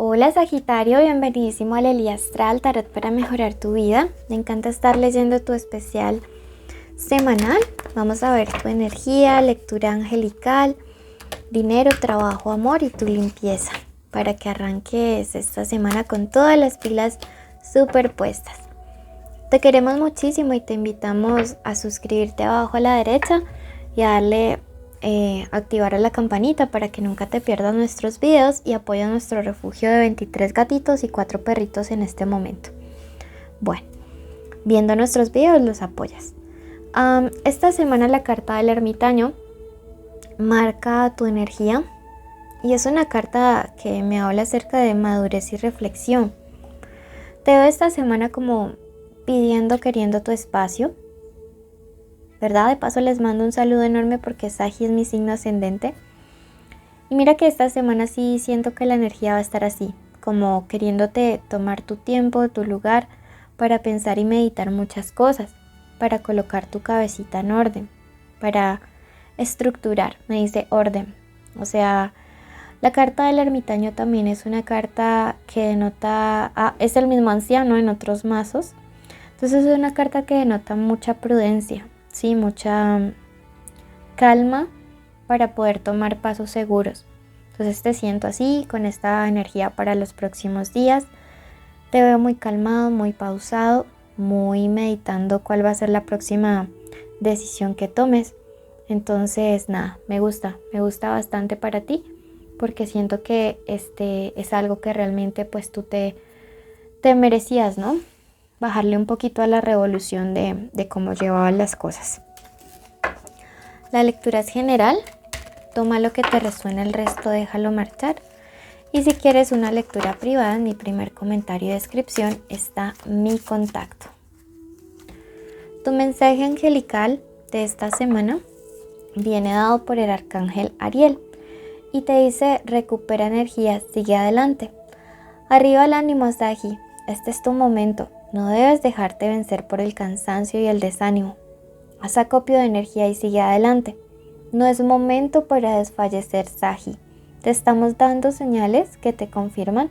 Hola Sagitario, bienvenidísimo al Elí Astral, tarot para mejorar tu vida. Me encanta estar leyendo tu especial semanal. Vamos a ver tu energía, lectura angelical, dinero, trabajo, amor y tu limpieza. Para que arranques esta semana con todas las pilas superpuestas. Te queremos muchísimo y te invitamos a suscribirte abajo a la derecha y a darle activar a la campanita para que nunca te pierdas nuestros videos y apoya nuestro refugio de 23 gatitos y 4 perritos en este momento. Bueno, viendo nuestros videos los apoyas. Esta semana la carta del ermitaño marca tu energía y es una carta que me habla acerca de madurez y reflexión. Te veo esta semana como queriendo tu espacio, ¿verdad? De paso les mando un saludo enorme porque Sagi es mi signo ascendente. Y mira que esta semana sí siento que la energía va a estar así, como queriéndote tomar tu tiempo, tu lugar para pensar y meditar muchas cosas, para colocar tu cabecita en orden, para estructurar, me dice orden. O sea, la carta del ermitaño también es una carta que denota, es el mismo anciano en otros mazos. Entonces es una carta que denota mucha prudencia, ¿sí? Mucha calma para poder tomar pasos seguros. Entonces te siento así, con esta energía para los próximos días. Te veo muy calmado, muy pausado, muy meditando cuál va a ser la próxima decisión que tomes. Entonces nada, me gusta bastante para ti porque siento que es algo que realmente pues tú te merecías, ¿no? Bajarle un poquito a la revolución de cómo llevaban las cosas. La lectura es general, toma lo que te resuena, el resto déjalo marchar. Y si quieres una lectura privada, en mi primer comentario y descripción está mi contacto. Tu mensaje angelical de esta semana viene dado por el arcángel Ariel y te dice: recupera energía, sigue adelante. Arriba el ánimo, Sagi, este es tu momento. No debes dejarte vencer por el cansancio y el desánimo. Haz acopio de energía y sigue adelante. No es momento para desfallecer, Sagi. Te estamos dando señales que te confirman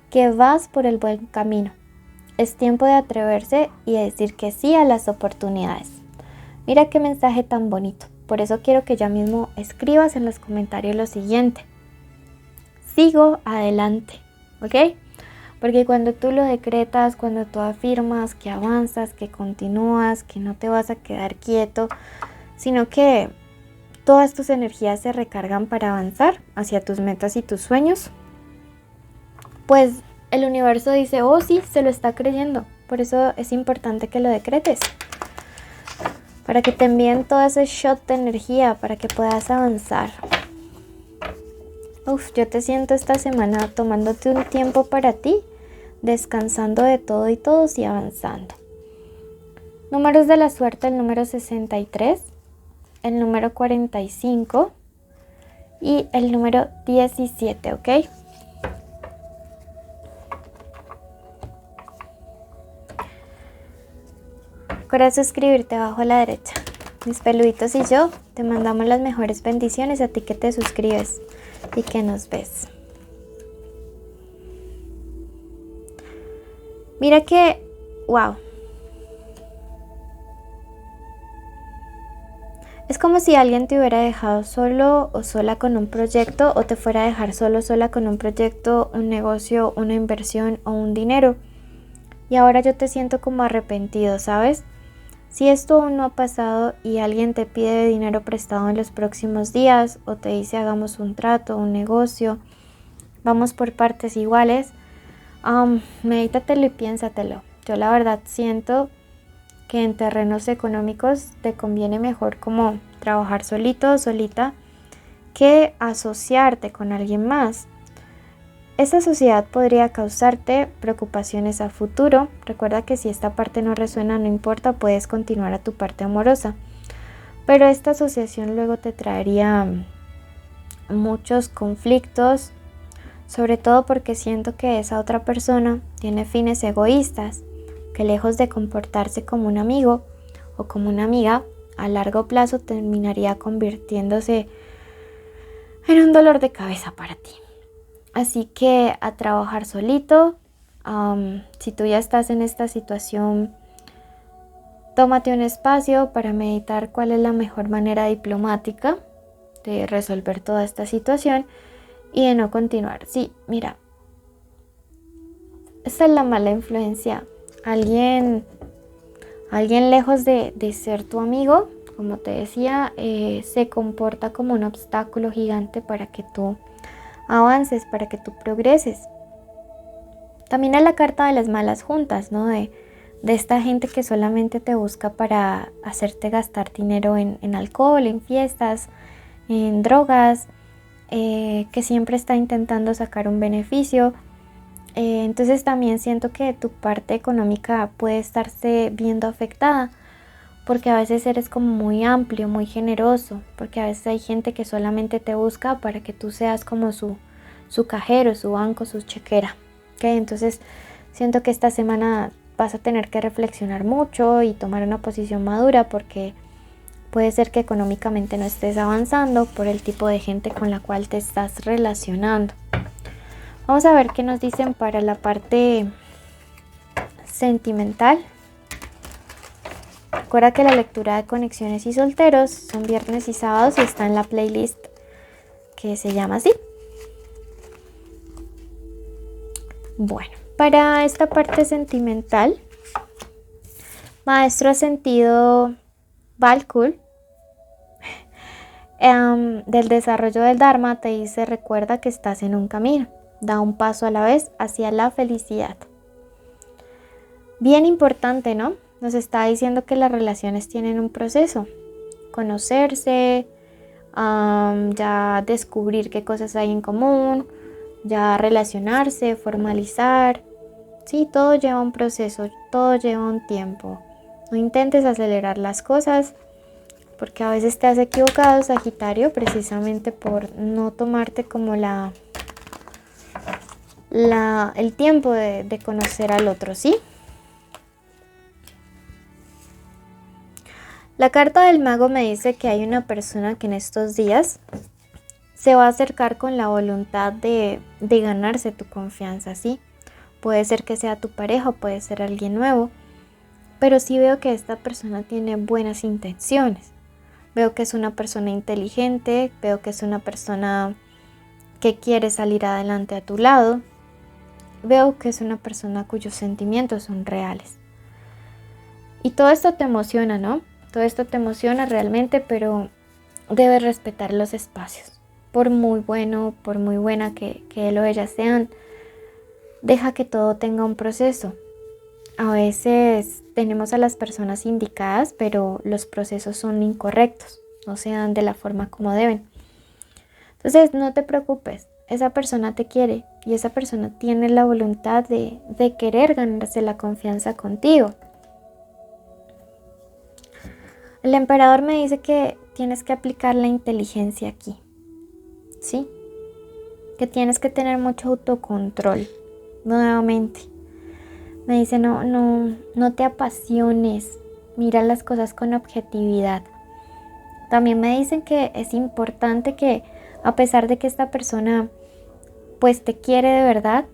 que vas por el buen camino. Es tiempo de atreverse y de decir que sí a las oportunidades. Mira qué mensaje tan bonito. Por eso quiero que ya mismo escribas en los comentarios lo siguiente: sigo adelante, ¿ok? Porque cuando tú lo decretas, cuando tú afirmas que avanzas, que continúas, que no te vas a quedar quieto, sino que todas tus energías se recargan para avanzar hacia tus metas y tus sueños, pues el universo dice: oh sí, se lo está creyendo. Por eso es importante que lo decretes, para que te envíen todo ese shot de energía, para que puedas avanzar. Yo te siento esta semana tomándote un tiempo para ti, descansando de todo y todos y avanzando. Números de la suerte: el número 63, el número 45 y el número 17, ¿ok? Recuerda suscribirte abajo a la derecha. Mis peluditos y yo te mandamos las mejores bendiciones a ti que te suscribes y que nos ves. Mira que, wow. Es como si alguien te hubiera dejado solo o sola con un proyecto, o te fuera a dejar solo o sola con un proyecto, un negocio, una inversión o un dinero. Y ahora yo te siento como arrepentido, ¿sabes? Si esto aún no ha pasado y alguien te pide dinero prestado en los próximos días, o te dice hagamos un trato, un negocio, vamos por partes iguales, medítatelo y piénsatelo. Yo la verdad siento que en terrenos económicos te conviene mejor como trabajar solito o solita que asociarte con alguien más. Esta sociedad podría causarte preocupaciones a futuro. Recuerda que si esta parte no resuena, no importa, puedes continuar a tu parte amorosa. Pero esta asociación luego te traería muchos conflictos, sobre todo porque siento que esa otra persona tiene fines egoístas, que lejos de comportarse como un amigo o como una amiga, a largo plazo terminaría convirtiéndose en un dolor de cabeza para ti. Así que a trabajar solito. Si tú ya estás en esta situación, tómate un espacio para meditar cuál es la mejor manera diplomática de resolver toda esta situación y de no continuar. Sí, mira, esta es la mala influencia. Alguien lejos de ser tu amigo, como te decía, se comporta como un obstáculo gigante para que tú avances, para que tú progreses. También es la carta de las malas juntas, ¿no? De esta gente que solamente te busca para hacerte gastar dinero en alcohol, en fiestas, en drogas, que siempre está intentando sacar un beneficio. Entonces también siento que tu parte económica puede estarse viendo afectada, porque a veces eres como muy amplio, muy generoso, porque a veces hay gente que solamente te busca para que tú seas como su cajero, su banco, su chequera. ¿Okay? Entonces siento que esta semana vas a tener que reflexionar mucho y tomar una posición madura, porque puede ser que económicamente no estés avanzando por el tipo de gente con la cual te estás relacionando. Vamos a ver qué nos dicen para la parte sentimental. Recuerda que la lectura de conexiones y solteros son viernes y sábados y está en la playlist que se llama así. Bueno, para esta parte sentimental, Maestro Ascendido Valkul del desarrollo del Dharma te dice: recuerda que estás en un camino, da un paso a la vez hacia la felicidad. Bien importante, ¿no? Nos está diciendo que las relaciones tienen un proceso: conocerse, ya descubrir qué cosas hay en común, ya relacionarse, formalizar. Sí, todo lleva un proceso, todo lleva un tiempo. No intentes acelerar las cosas, porque a veces te has equivocado, Sagitario, precisamente por no tomarte como el tiempo de conocer al otro, ¿sí? La carta del mago me dice que hay una persona que en estos días se va a acercar con la voluntad de ganarse tu confianza, ¿sí? Puede ser que sea tu pareja o puede ser alguien nuevo, pero sí veo que esta persona tiene buenas intenciones. Veo que es una persona inteligente, veo que es una persona que quiere salir adelante a tu lado. Veo que es una persona cuyos sentimientos son reales. Y todo esto te emociona, ¿no? Todo esto te emociona realmente, pero debes respetar los espacios. Por muy bueno, por muy buena que él o ella sean, deja que todo tenga un proceso. A veces tenemos a las personas indicadas, pero los procesos son incorrectos, no se dan de la forma como deben. Entonces no te preocupes, esa persona te quiere y esa persona tiene la voluntad de querer ganarse la confianza contigo. El emperador me dice que tienes que aplicar la inteligencia aquí, ¿sí? Que tienes que tener mucho autocontrol, nuevamente. Me dice, no te apasiones, mira las cosas con objetividad. También me dicen que es importante que, a pesar de que esta persona pues te quiere de verdad,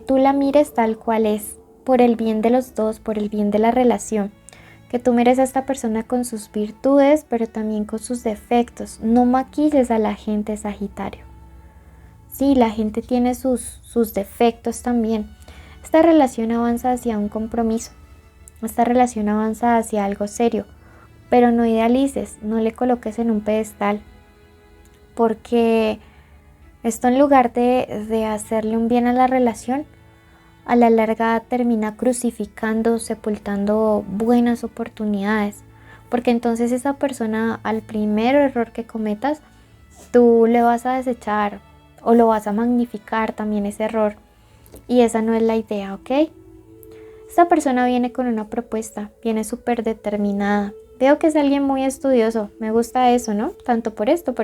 tú la mires tal cual es, por el bien de los dos, por el bien de la relación. Que tú mires a esta persona con sus virtudes, pero también con sus defectos. No maquilles a la gente, Sagitario. Sí, la gente tiene sus defectos también. Esta relación avanza hacia un compromiso. Esta relación avanza hacia algo serio. Pero no idealices, no le coloques en un pedestal. Porque esto, en lugar de hacerle un bien a la relación, a la larga termina crucificando, sepultando buenas oportunidades. Porque entonces esa persona, al primer error que cometas, tú le vas a desechar o lo vas a magnificar también ese error. Y esa no es la idea, ¿ok? Esta persona viene con una propuesta, viene súper determinada. Veo que es alguien muy estudioso, me gusta eso, ¿no? Tanto por esto.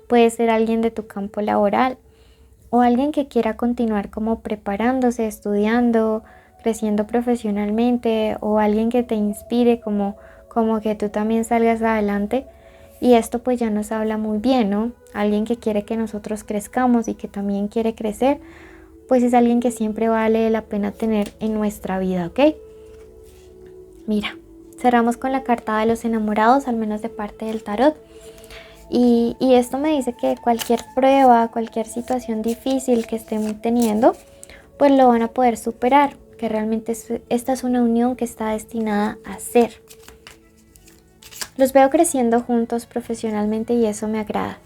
Puede ser alguien de tu campo laboral o alguien que quiera continuar como preparándose, estudiando, creciendo profesionalmente, o alguien que te inspire como que tú también salgas adelante. Y esto pues ya nos habla muy bien, ¿no? Alguien que quiere que nosotros crezcamos y que también quiere crecer, pues es alguien que siempre vale la pena tener en nuestra vida, ¿ok? Mira, cerramos con la carta de los enamorados, al menos de parte del tarot. Y esto me dice que cualquier prueba, cualquier situación difícil que estén teniendo, pues lo van a poder superar, que realmente esta es una unión que está destinada a ser. Los veo creciendo juntos profesionalmente y eso me agrada.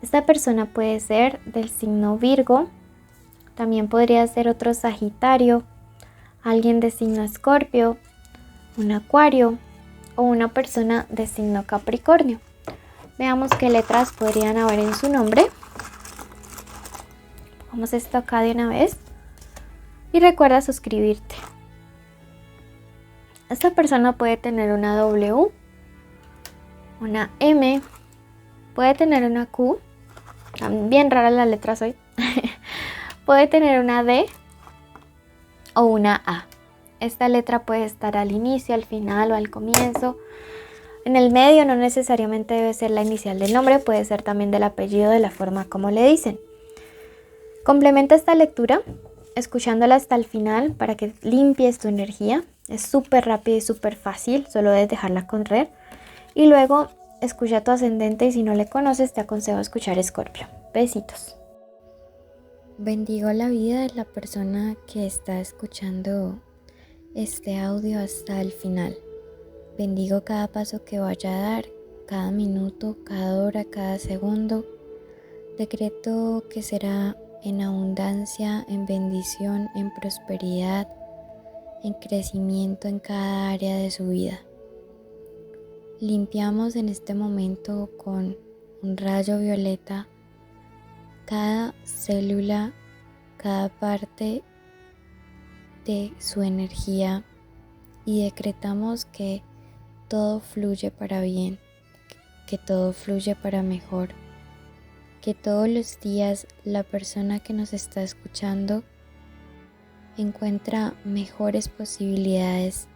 Esta persona puede ser del signo Virgo, también podría ser otro Sagitario, alguien de signo Escorpio, un Acuario o una persona de signo Capricornio. Veamos qué letras podrían haber en su nombre. Vamos esto acá de una vez. Y recuerda suscribirte. Esta persona puede tener una W, una M, puede tener una Q, bien raras las letras hoy. Puede tener una D o una A. Esta letra puede estar al inicio, al final o al comienzo. En el medio no necesariamente debe ser la inicial del nombre, puede ser también del apellido, de la forma como le dicen. Complementa esta lectura escuchándola hasta el final para que limpies tu energía. Es súper rápido y súper fácil, solo debes dejarla correr. Y luego escucha tu ascendente y si no le conoces te aconsejo escuchar Escorpio. Besitos. Bendigo la vida de la persona que está escuchando este audio hasta el final. Bendigo cada paso que vaya a dar, cada minuto, cada hora, cada segundo. Decreto que será en abundancia, en bendición, en prosperidad, en crecimiento en cada área de su vida. Limpiamos en este momento con un rayo violeta cada célula, cada parte de su energía y decretamos que todo fluye para bien, que todo fluye para mejor, que todos los días la persona que nos está escuchando encuentra mejores posibilidades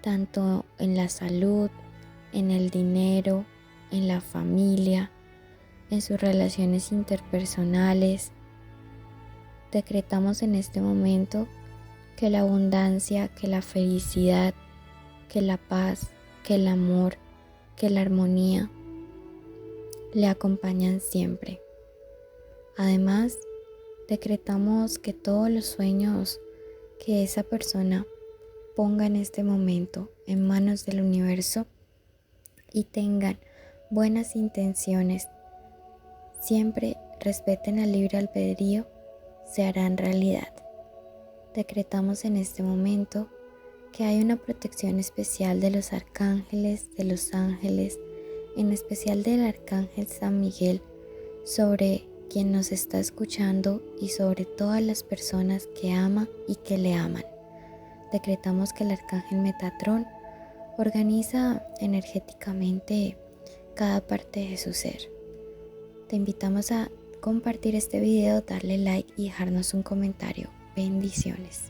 tanto en la salud, en el dinero, en la familia, en sus relaciones interpersonales. Decretamos en este momento que la abundancia, que la felicidad, que la paz, que el amor, que la armonía le acompañan siempre. Además, decretamos que todos los sueños que esa persona ponga en este momento en manos del universo y tengan buenas intenciones, siempre respeten el libre albedrío, se harán realidad. Decretamos en este momento que hay una protección especial de los arcángeles, de los ángeles, en especial del arcángel San Miguel, sobre quien nos está escuchando y sobre todas las personas que ama y que le aman. Decretamos que el arcángel Metatrón organiza energéticamente cada parte de su ser. Te invitamos a compartir este video, darle like y dejarnos un comentario. Bendiciones.